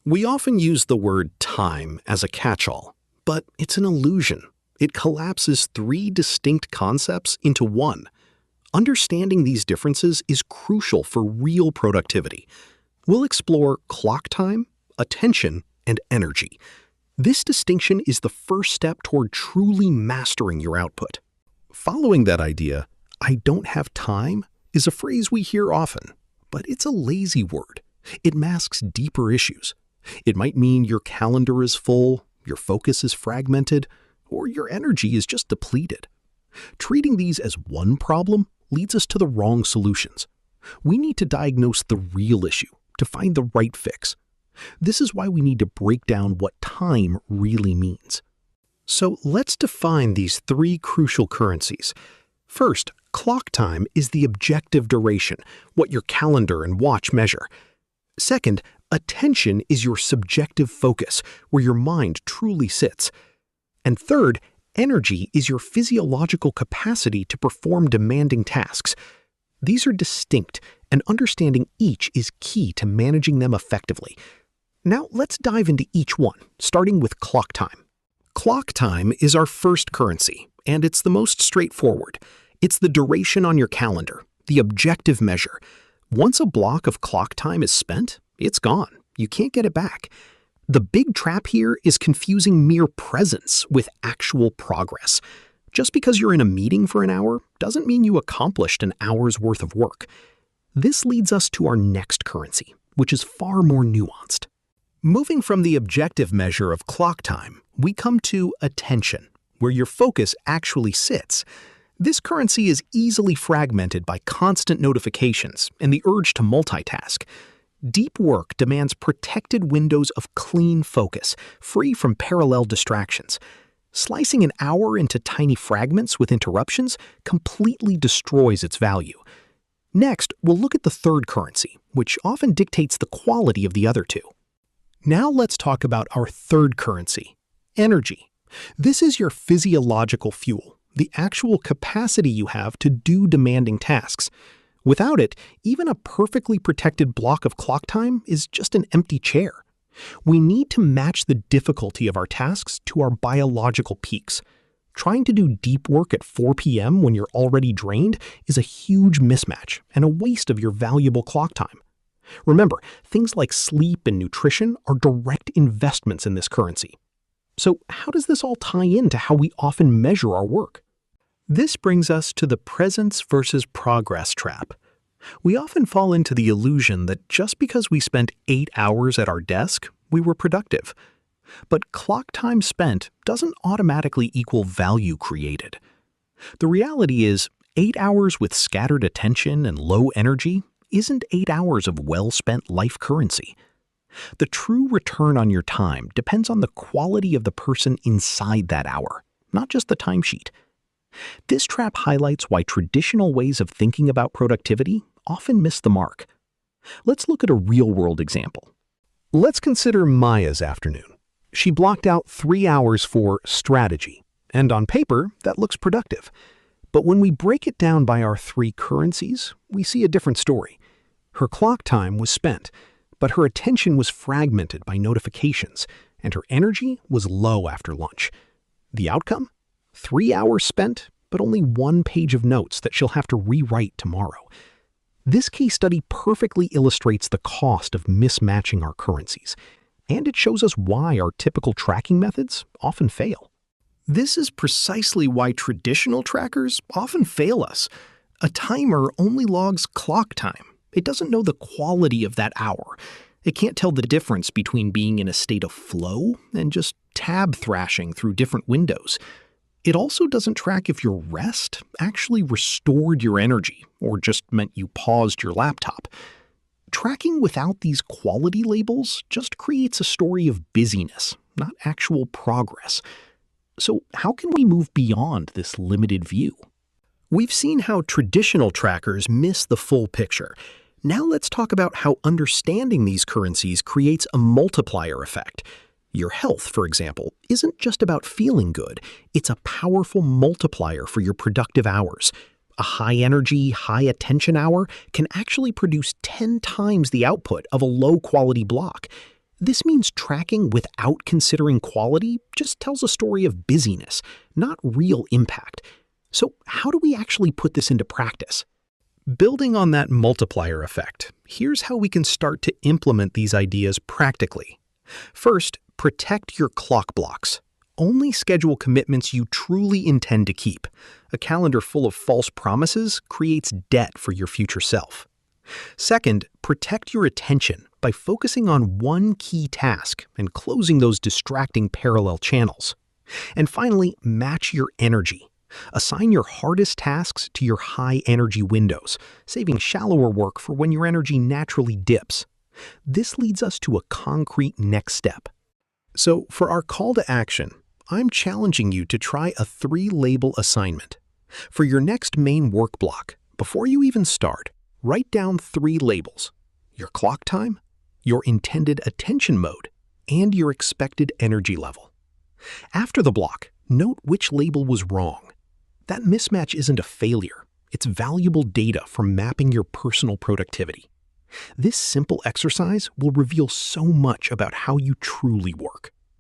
We often use the word time as a catch-all, but it's an illusion. It collapses three distinct concepts into one. Understanding these differences is crucial for real productivity. We'll explore clock time, attention, and energy. This distinction is the first step toward truly mastering your output. Following that idea, "I don't have time," is a phrase we hear often, but it's a lazy word. It masks deeper issues. It might mean your calendar is full, your focus is fragmented, or your energy is just depleted. Treating these as one problem leads us to the wrong solutions. We need to diagnose the real issue to find the right fix. This is why we need to break down what time really means. So let's define these three crucial currencies. First, clock time is the objective duration, what your calendar and watch measure. Second, attention is your subjective focus, where your mind truly sits. And third, energy is your physiological capacity to perform demanding tasks. These are distinct, and understanding each is key to managing them effectively. Now let's dive into each one, starting with clock time. Clock time is our first currency, and it's the most straightforward. It's the duration on your calendar, the objective measure. Once a block of clock time is spent, it's gone. You can't get it back. The big trap here is confusing mere presence with actual progress. Just because you're in a meeting for an hour doesn't mean you accomplished an hour's worth of work. This leads us to our next currency, which is far more nuanced. Moving from the objective measure of clock time, we come to attention, where your focus actually sits. This currency is easily fragmented by constant notifications and the urge to multitask. Deep work demands protected windows of clean focus, free from parallel distractions. Slicing an hour into tiny fragments with interruptions completely destroys its value. Next, we'll look at the third currency, which often dictates the quality of the other two. Now let's talk about our third currency, energy. This is your physiological fuel, the actual capacity you have to do demanding tasks. Without it, even a perfectly protected block of clock time is just an empty chair. We need to match the difficulty of our tasks to our biological peaks. Trying to do deep work at 4 p.m. when you're already drained is a huge mismatch and a waste of your valuable clock time. Remember, things like sleep and nutrition are direct investments in this currency. So how does this all tie into how we often measure our work? This brings us to the presence versus progress trap. We often fall into the illusion that just because we spent 8 hours at our desk, we were productive. But clock time spent doesn't automatically equal value created. The reality is, 8 hours with scattered attention and low energy isn't 8 hours of well-spent life currency. The true return on your time depends on the quality of the person inside that hour, not just the timesheet. This trap highlights why traditional ways of thinking about productivity often miss the mark. Let's look at a real-world example. Let's consider Maya's afternoon. She blocked out 3 hours for strategy, and on paper, that looks productive. But when we break it down by our three currencies, we see a different story. Her clock time was spent, but her attention was fragmented by notifications, and her energy was low after lunch. The outcome? 3 hours spent, but only 1 page of notes that she'll have to rewrite tomorrow. This case study perfectly illustrates the cost of mismatching our currencies, and it shows us why our typical tracking methods often fail. This is precisely why traditional trackers often fail us. A timer only logs clock time. It doesn't know the quality of that hour. It can't tell the difference between being in a state of flow and just tab thrashing through different windows. It also doesn't track if your rest actually restored your energy or just meant you paused your laptop. Tracking without these quality labels just creates a story of busyness, not actual progress. So how can we move beyond this limited view? We've seen how traditional trackers miss the full picture. Now let's talk about how understanding these currencies creates a multiplier effect. Your health, for example, isn't just about feeling good. It's a powerful multiplier for your productive hours. A high-energy, high-attention hour can actually produce 10 times the output of a low-quality block. This means tracking without considering quality just tells a story of busyness, not real impact. So how do we actually put this into practice? Building on that multiplier effect, here's how we can start to implement these ideas practically. First, protect your clock blocks. Only schedule commitments you truly intend to keep. A calendar full of false promises creates debt for your future self. Second, protect your attention by focusing on one key task and closing those distracting parallel channels. And finally, match your energy. Assign your hardest tasks to your high-energy windows, saving shallower work for when your energy naturally dips. This leads us to a concrete next step. So, for our call to action, I'm challenging you to try a 3-label assignment. For your next main work block, before you even start, write down 3 labels: your clock time, your intended attention mode, and your expected energy level. After the block, note which label was wrong. That mismatch isn't a failure. It's valuable data for mapping your personal productivity. This simple exercise will reveal so much about how you truly work.